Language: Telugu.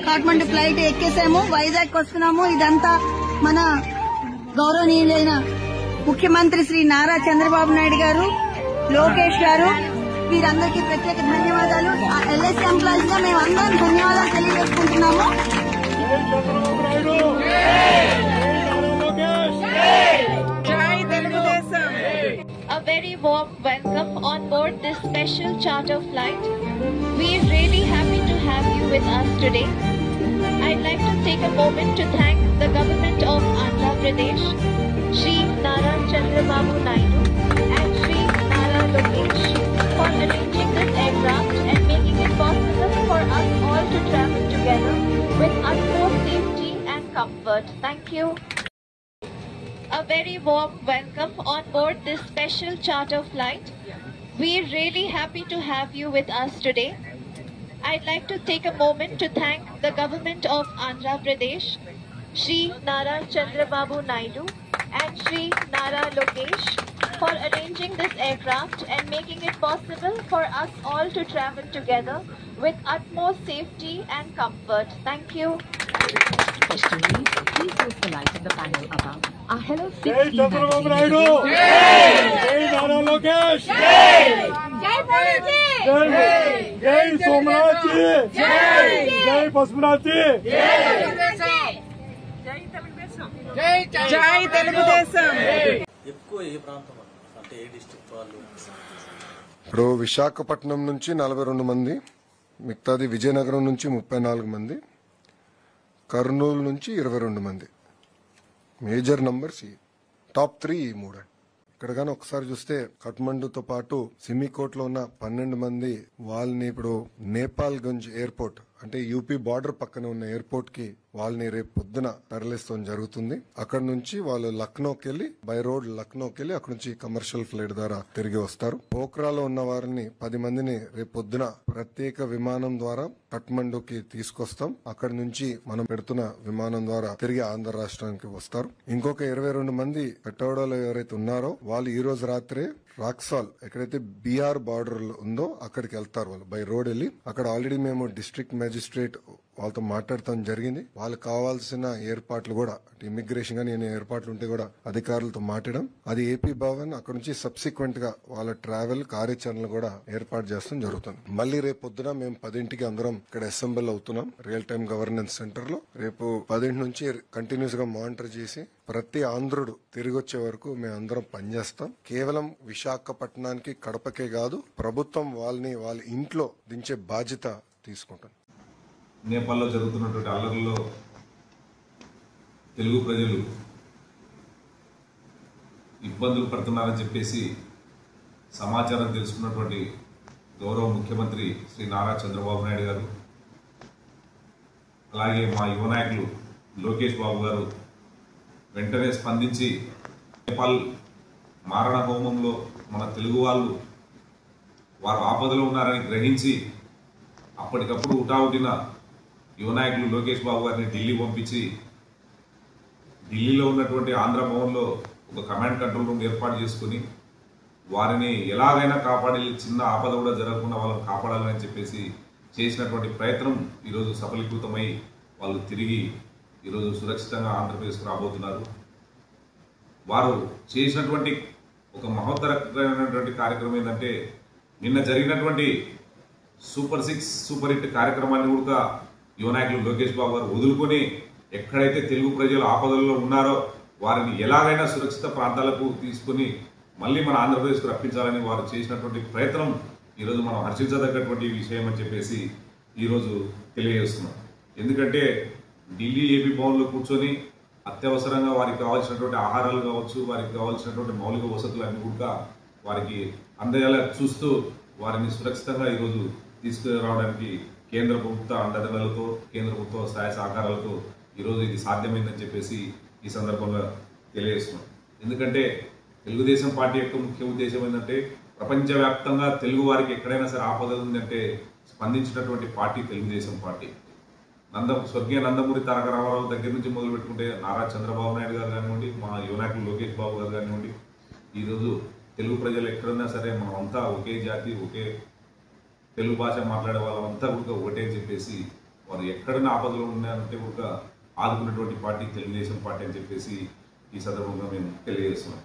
కాఠ్మండు ఫ్లైట్ ఎక్కేసాము, వైజాగ్ వస్తున్నాము. ఇదంతా మన గౌరవనీయులైన ముఖ్యమంత్రి శ్రీ నారా చంద్రబాబు నాయుడు గారు, లోకేష్ గారు, వీరందరికీ ప్రత్యేక ధన్యవాదాలు. ఎల్ఐసి ఎంప్లాయీస్ గా మేము అందరం ధన్యవాదాలు తెలియజేసుకుంటున్నాము. A very warm welcome on board this special charter flight. We are really happy to have you with us today. I'd like to take a moment to thank the government of Andhra Pradesh, Shri Nara Chandrababu Naidu and Shri Nara Lokesh for arranging this aircraft and making it possible for us all to travel together with utmost safety and comfort. Thank you. A very warm welcome on board this special charter flight. We are really happy to have you with us today. I'd like to take a moment to thank the government of Andhra Pradesh, Shri Nara Chandrababu Naidu and Shri Nara Lokesh for arranging this aircraft and making it possible for us all to travel together with utmost safety and comfort. Thank you. Especially, please use the light in the panel above. Our Hello Jai 16 Chandrababu magazine Naidu! Jai Nara Lokesh! జై Modi! Jai Somnath ji! Jai Pasmanath ji! జై తెలుగుదేశం. ఎక్కువ ఏ ప్రాంతం అంటే ఏ డిస్ట్రిక్ట్ వాళ్ళు? ఇప్పుడు విశాఖపట్నం నుంచి 42 మంది, మిగతాది విజయనగరం నుంచి 34 మంది, కర్నూలు నుంచి 22 మంది. మేజర్ నంబర్స్ టాప్ 3 ఈ 3. ఇక్కడ కానీ ఒకసారి చూస్తే కఠ్మండుతో పాటు సిమికోట్ లో ఉన్న 12 మంది వాళ్ళని ఇప్పుడు నేపాల్ గంజ్ ఎయిర్పోర్ట్ అంటే యూపీ బార్డర్ పక్కన ఉన్న ఎయిర్పోర్ట్ కి వాళ్ళని రేపు పొద్దున తరలిస్తాం జరుగుతుంది. అక్కడ నుంచి వాళ్ళు లక్నోకి వెళ్లి బై రోడ్ లక్నోకి వెళ్లి అక్కడ నుంచి కమర్షియల్ ఫ్లైట్ ద్వారా తిరిగి వస్తారు. పోఖ్రాలో ఉన్న వారిని 10 మందిని రేపు పొద్దున ప్రత్యేక విమానం ద్వారా కఠ్మండుకి తీసుకొస్తాం. అక్కడ నుంచి మనం పెడుతున్న విమానం ద్వారా తిరిగి ఆంధ్ర రాష్ట్రానికి వస్తారు. ఇంకొక 22 మంది కట్టౌడలో ఎవరైతే ఉన్నారో వాళ్ళు ఈ రోజు రాత్రే రాక్సాల్ ఎక్కడైతే బీఆర్ బార్డర్ ఉందో అక్కడికి వెళ్తారు. వాళ్ళు బై రోడ్ వెళ్ళి అక్కడ ఆల్రెడీ మేము డిస్ట్రిక్ట్ మేజిస్ట్రేట్ వాళ్ళతో మాట్లాడటం జరిగింది. వాళ్ళకి కావాల్సిన ఏర్పాట్లు కూడా ఇమిగ్రేషన్ గా నేను ఏర్పాట్లు ఉంటే కూడా అధికారులతో మాట్లాడడం, అది ఏపీ భవన్ అక్కడ నుంచి సబ్సిక్వెంట్ గా వాళ్ళ ట్రావెల్ కార్యాచరణలు కూడా ఏర్పాటు చేస్తాం జరుగుతుంది. మళ్ళీ రేపు పొద్దున మేము 10ంటికి అందరం ఇక్కడ అసెంబ్లీ అవుతున్నాం రియల్ టైమ్ గవర్నెన్స్ సెంటర్ లో. రేపు 10 నుంచి కంటిన్యూస్ గా మానిటర్ చేసి ప్రతి ఆంధ్రుడు తిరిగి వచ్చే వరకు మేము అందరం పనిచేస్తాం. కేవలం విశాఖపట్నానికి కడపకే కాదు, ప్రభుత్వం వాళ్ళని వాళ్ళ ఇంట్లో దించే బాధ్యత తీసుకుంటాం. నేపాల్లో జరుగుతున్నటువంటి అల్లర్లలో తెలుగు ప్రజలు ఇబ్బందులు పడుతున్నారని చెప్పేసి సమాచారం తెలుసుకున్నటువంటి గౌరవ ముఖ్యమంత్రి శ్రీ నారా చంద్రబాబు నాయుడు గారు, అలాగే మా యువ నాయకులు లోకేష్ బాబు గారు వెంటనే స్పందించి నేపాల్ మారణ హోమంలో మన తెలుగు వాళ్ళు వారు ఆపదలో ఉన్నారని గ్రహించి అప్పటికప్పుడు ఉటావుటిన యువ నాయకులు లోకేష్ బాబు గారిని ఢిల్లీ పంపించి ఢిల్లీలో ఉన్నటువంటి ఆంధ్ర భవన్లో ఒక కమాండ్ కంట్రోల్ రూమ్ ఏర్పాటు చేసుకుని వారిని ఎలాగైనా కాపాడి చిన్న ఆపద కూడా జరగకుండా వాళ్ళని కాపాడాలని చెప్పేసి చేసినటువంటి ప్రయత్నం ఈరోజు సఫలీకృతమై వాళ్ళు తిరిగి ఈరోజు సురక్షితంగా ఆంధ్రప్రదేశ్కు రాబోతున్నారు. వారు చేసినటువంటి ఒక మహోత్తరమైనటువంటి కార్యక్రమం ఏంటంటే నిన్న జరిగినటువంటి సూపర్ 6 సూపర్ హిట్ కార్యక్రమాన్ని కూడా యువ నాయకులు లోకేష్ బాబు గారు వదులుకొని ఎక్కడైతే తెలుగు ప్రజలు ఆపదల్లో ఉన్నారో వారిని ఎలాగైనా సురక్షిత ప్రాంతాలకు తీసుకుని మళ్ళీ మన ఆంధ్రప్రదేశ్కు రప్పించాలని వారు చేసినటువంటి ప్రయత్నం ఈరోజు మనం హర్షించదగ్గటువంటి విషయం అని చెప్పేసి ఈరోజు తెలియజేస్తున్నాం. ఎందుకంటే ఢిల్లీ ఏపీ భవన్లో కూర్చొని అత్యవసరంగా వారికి కావాల్సినటువంటి ఆహారాలు కావచ్చు, వారికి కావాల్సినటువంటి మౌలిక వసతులు అన్ని కూడా వారికి అందేలా చూస్తూ వారిని సురక్షితంగా ఈరోజు తీసుకురావడానికి కేంద్ర ప్రభుత్వ అండదండలతో కేంద్ర ప్రభుత్వ సహాయ సహకారాలతో ఈరోజు ఇది సాధ్యమైందని చెప్పేసి ఈ సందర్భంగా తెలియజేస్తున్నాం. ఎందుకంటే తెలుగుదేశం పార్టీ యొక్క ముఖ్య ఉద్దేశం ఏంటంటే ప్రపంచవ్యాప్తంగా తెలుగు వారికి ఎక్కడైనా సరే ఆపద ఉందంటే స్పందించినటువంటి పార్టీ తెలుగుదేశం పార్టీ. స్వర్గీయ నందమూరి తారక రామారావు దగ్గర నుంచి మొదలు పెట్టుకుంటే నారా చంద్రబాబు నాయుడు గారు కానివ్వండి, మా యువనాయకులు లోకేష్ బాబు గారు కానివ్వండి, ఈరోజు తెలుగు ప్రజలు ఎక్కడున్నా సరే మనం అంతా ఒకే జాతి, ఒకే తెలుగు భాష మాట్లాడే వాళ్ళంతా కూడా ఒకటే అని చెప్పేసి వారు ఎక్కడైనా ఆపదలో ఉన్నారంటే ఒక ఆదుకున్నటువంటి పార్టీ తెలుగుదేశం పార్టీ అని చెప్పేసి ఈ సందర్భంగా మేము తెలియజేస్తున్నాం.